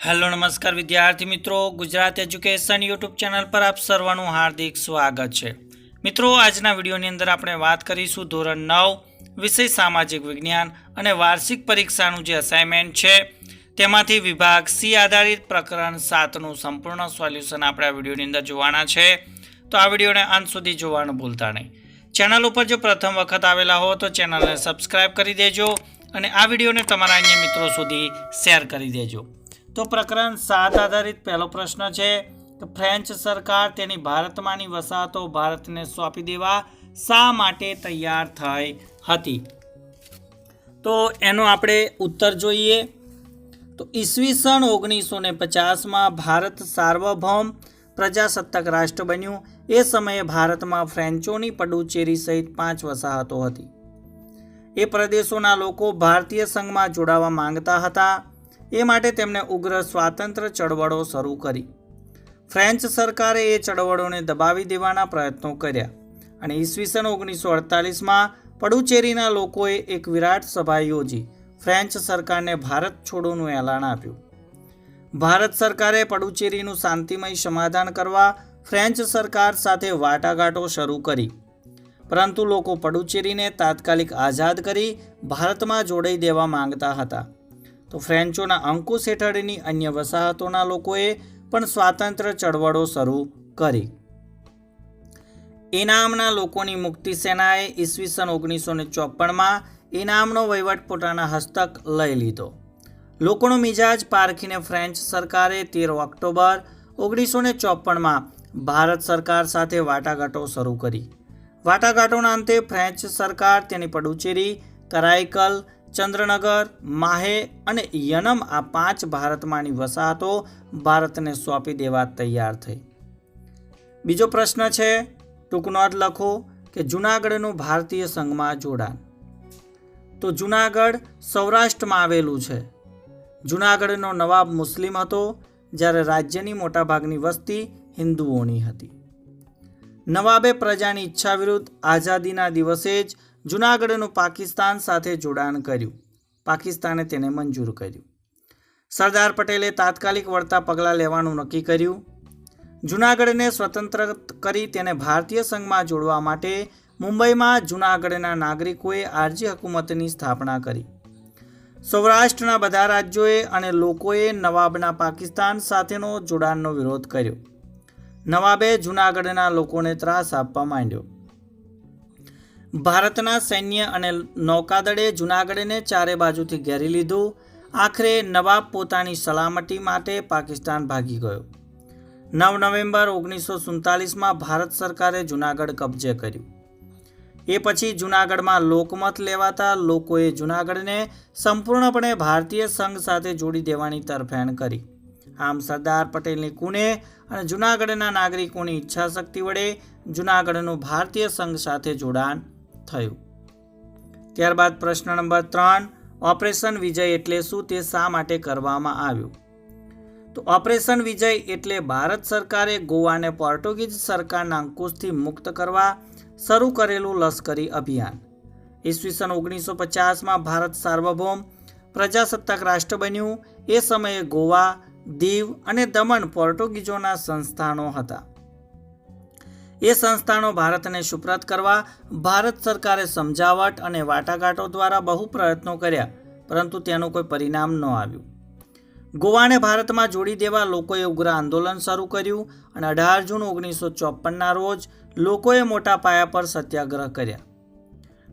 Hello नमस्कार विद्यार्थी मित्रों, गुजरात एज्युकेशन यूट्यूब चैनल पर आप सर्वનું हार्दिक स्वागत है। मित्रों, આજના વિડીયોની અંદર આપણે વાત કરીશું ધોરણ 9 વિષય સામાજિક વિજ્ઞાન અને વાર્ષિક પરીક્ષાનું જે અસાઇનમેન્ટ છે તેમાંથી વિભાગ સી આધારિત પ્રકરણ 7 નું સંપૂર્ણ સોલ્યુશન આપણે આ વિડીયોની અંદર જોવાના છે। તો આ વિડીયોને અંત સુધી જોવાનું ભૂલતા નહીં। ચેનલ ઉપર જો પ્રથમ વખત આવેલા હો તો ચેનલને સબસ્ક્રાઇબ કરી દેજો અને આ વિડીયોને તમારા અન્ય મિત્રો સુધી શેર કરી દેજો। तो प्रकरण 7 आधारित पहलो प्रश्न है कि फ्रेंच सरकार तेनी भारतमांनी वसाहतो भारतने सौंपी देवा शा माटे तैयार थई हती। तो एनो आपणे उत्तर जोईए तो ईस्वीसन 1950 में भारत सार्वभौम प्रजासत्ताक राष्ट्र बन्युं। ए समये भारत में फ्रेंचोनी पुडुचेरी सहित 5 वसाहतो हती। ए प्रदेशोना लोको भारतीय संघ में जोड़ावा मांगता हता। એ માટે તેમણે ઉગ્ર સ્વાતંત્ર્ય ચળવળો શરૂ કરી। ફ્રેન્ચ સરકારે એ ચળવળોને દબાવી દેવાના પ્રયત્નો કર્યા અને ઈસવીસન 1948માં પુડુચેરીના લોકોએ એક વિરાટ સભા યોજી ફ્રેન્ચ સરકારને ભારત છોડોનું એલાન આપ્યું। ભારત સરકારે પુડુચેરીનું શાંતિમય સમાધાન કરવા ફ્રેન્ચ સરકાર સાથે વાટાઘાટો શરૂ કરી, પરંતુ લોકો પુડુચેરીને તાત્કાલિક આઝાદ કરી ભારતમાં જોડાઈ દેવા માંગતા હતા। तो फ्रेंचोना अंकुश हेठळनी अन्य वसाहतोना लोकोए पण स्वातंत्र्य चळवळो शरू करी। इनामना लोकोनी मुक्ति सेनाए ईस्वीसन 1954 में इनामनो वहीवट पोताना हस्तक लई लीधो। लोकोनो मिजाज पारखीने फ्रेंच सरकारे 13 ऑक्टोबर 1954 में भारत सरकार साथे वाटाघाटो शरू करी। वाटाघाटोना अंते फ्रेंच सरकार तेनी पुडुचेरी, कराईकल, चंद्रनगर, माहे अने यनम आ 5 भारतमांनी वसाहतो भारतने सौंपी देवा तैयार थई। बीजो प्रश्न छे, टूंक नोट लखो कि जूनागढ़नुं भारतीय संघमां जोडाण। तो जूनागढ़ सौराष्ट्र में आवेलुं छे। जूनागढ़नो नवाब मुस्लिम हतो, ज्यारे राज्यनी मोटा भागनी वस्ती हिंदुओनी हती। नवाबे प्रजानी इच्छा विरुद्ध आजादीना दिवसे ज जूनागढ़नु पाकिस्तान साथे जोडाण कर्युं। पाकिस्ताने तेने मंजूर कर्युं। सरदार पटेले तात्कालिक वळता पगलां लेवानुं नक्की कर्युं। जूनागढ़ने स्वतंत्र करी तेने भारतीय संघमां जोडवा माटे मुंबईमां जूनागढ़ना नागरिकोए आरजी हुकूमतनी स्थापना करी। सौराष्ट्રના બધા રાજ્યોએ અને લોકોએ નવાબના પાકિસ્તાન સાથેનો જોડાણનો વિરોધ કર્યો। નવાબે જૂનાગઢના લોકોને ત્રાસ આપવા માંડ્યો। भारतना सैन्य अने नौकादळे जूनागढ़ने चारे बाजुथी घेरी लीधुं। आखरे नवाब पोतानी सलामती माटे पाकिस्तान भागी गयो। 9 नवेम्बर 1947 में भारत सरकारे जूनागढ़ कब्जे कर्युं। ए पछी जूनागढ़ में लोकमत लेवाता लोकोए जूनागढ़ने संपूर्णपणे भारतीय संघ साथे जोड़ी देवानी तरफेण करी। आम सरदार पटेलनी कूणे अने जूनागढ़ना नागरिकोनी इच्छाशक्ति वडे जूनागढ़नुं भारतीय संघ साथे जोडाण थयुं। त्यारबाद प्रश्न नंबर 3, ऑपरेशन विजय एटले शुं ते शा माटे करवामां आव्युं। तो ऑपरेशन विजय एटले भारत सरकारे गोवाने पोर्टुगीज सरकारना अंकुशथी मुक्त करवा शरू करेलुं लश्करी अभियान। ईस्वीसन 1950 में भारत सार्वभौम प्रजासत्ताक राष्ट्र बन्युं। ए समये गोवा, दीव अने दमण पोर्टुगीजोना संस्थानो हता। ये संस्थानो भारतने सुप्रत करवा भारत सरकारे समझावट अने वाटाघाटो द्वारा बहु प्रयत्नों कर्या, परंतु तेनुं कोई परिणाम न आव्युं। गोवाने भारत में जोड़ी देवा लोकोए उग्र आंदोलन शुरू कर्युं अने 18 जून 1954 ना रोज लोकोए मोटा पाया पर सत्याग्रह कर्या।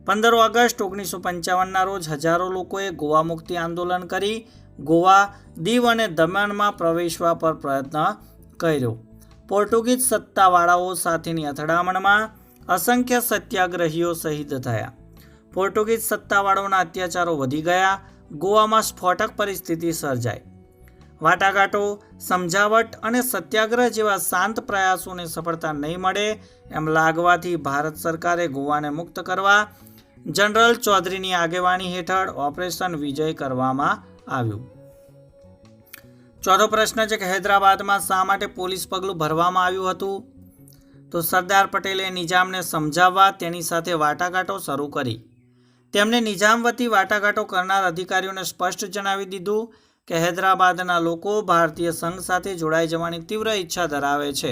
15 ऑगस्ट 1955 ना रोज हजारों लोकोए गोवा मुक्ति आंदोलन करी गोवा, दीव अने दमण में प्रवेशवा पर प्रयत्न कर्यो। पोर्टुगीज सत्तावाळाओ साथेनी અથડામણમાં असंख्य सत्याग्रहीओ शहीद थया। पोर्टुगीज सत्तावाळाओना अत्याचारो वधी गया। गोवामां स्फोटक परिस्थिति सर्जाई। वाटाघाटो, समझावट अने सत्याग्रह जेवा शांत प्रयासोने सफलता नहीं मळे एम लागवाथी भारत सरकारे गोवाने मुक्त करवा जनरल चौधरीनी आगेवानी हेठळ ऑपरेशन विजय करवामां आव्युं। चौथो प्रश्न है कि हैदराबाद में शा माटे पोलीस पगलुं भरवामां आव्युं हतुं। तो सरदार पटेले निजामने समझाववा तेनी साथे वाटाघाटो शरू करी। तेमणे निजाम वती वाटाघाटो करनार अधिकारीओने स्पष्ट जणावी दीधुं કે હૈદરાબાદના લોકો ભારતીય સંઘ સાથે જોડાઈ જવાની તીવ્ર ઈચ્છા ધરાવે છે,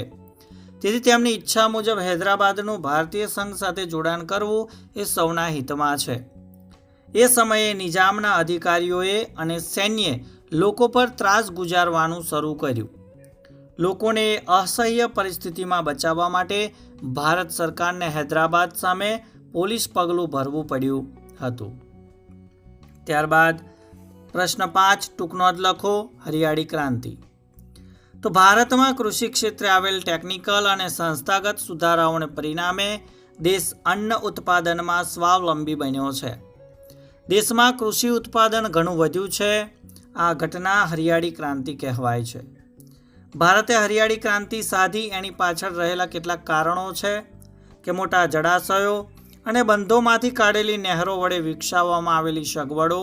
તેથી તેમની ઈચ્છા મુજબ હૈદરાબાદનું ભારતીય સંઘ સાથે જોડાણ કરવું એ સૌના હિતમાં છે. એ સમયે નિજામના અધિકારીઓએ અને સૈન્યે લોકો પર ત્રાસ ગુજારવાનું શરૂ કર્યું. લોકોને અસહ્ય પરિસ્થિતિમાં બચાવવા માટે ભારત સરકારને હૈદરાબાદ સામે પોલીસ પગલું ભરવું પડ્યું હતું. ત્યારબાદ પ્રશ્ન 5 ટૂંક નોંધ લખો. હરિયાળી ક્રાંતિ. તો ભારતમાં કૃષિ ક્ષેત્રે આવેલ ટેકનિકલ અને સંસ્થાગત સુધારાઓને પરિણામે દેશ અન્ન ઉત્પાદનમાં સ્વાવલંબી બન્યો છે. દેશમાં કૃષિ ઉત્પાદન ઘણું વધ્યું છે. આ ઘટના હરિયાળી ક્રાંતિ કહેવાય છે. ભારતે હરિયાળી ક્રાંતિ સાધી એની પાછળ રહેલા કેટલાક કારણો છે કે મોટા જળાશયો અને બંધોમાંથી કાઢેલી નહેરો વડે વિકસાવવામાં આવેલી સગવડો,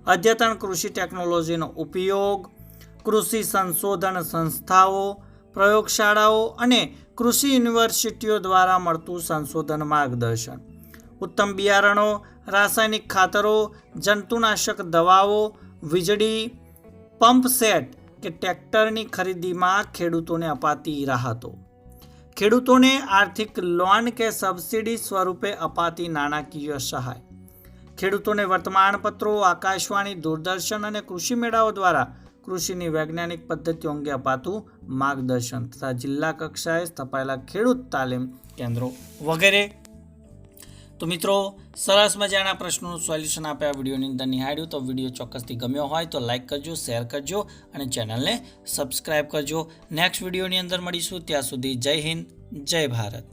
અદ્યતન કૃષિ ટેકનોલોજીનો ઉપયોગ, કૃષિ સંશોધન સંસ્થાઓ, પ્રયોગશાળાઓ અને કૃષિ યુનિવર્સિટીઓ દ્વારા મળતું સંશોધન માર્ગદર્શન, ઉત્તમ બિયારણો, રાસાયણિક ખાતરો, જંતુનાશક દવાઓ, વીજળી, પંપ સેટ કે ટ્રેક્ટરની ખરીદીમાં ખેડૂતોને અપાતી રાહતો, ખેડૂતોને આર્થિક લોન કે સબસિડી સ્વરૂપે અપાતી નાણાકીય સહાય, ખેડૂતોને વર્તમાનપત્રો, આકાશવાણી, દૂરદર્શન અને કૃષિ મેળાઓ દ્વારા કૃષિની વૈજ્ઞાનિક પદ્ધતિઓ અંગે અપાતું માર્ગદર્શન તથા જિલ્લા કક્ષાએ સ્થપાયેલા ખેડૂત તાલીમ કેન્દ્રો વગેરે. તો મિત્રો, સરસ મજાના પ્રશ્નોનું સોલ્યુશન આપ્યા વિડીયોની અંદર નિહાળ્યું. તો વિડીયો ચોક્કસથી ગમ્યો હોય તો લાઇક કરજો, શેર કરજો અને ચેનલને સબસ્ક્રાઈબ કરજો. નેક્સ્ટ વિડીયોની અંદર મળીશું. ત્યાં સુધી જય હિન્દ, જય ભારત.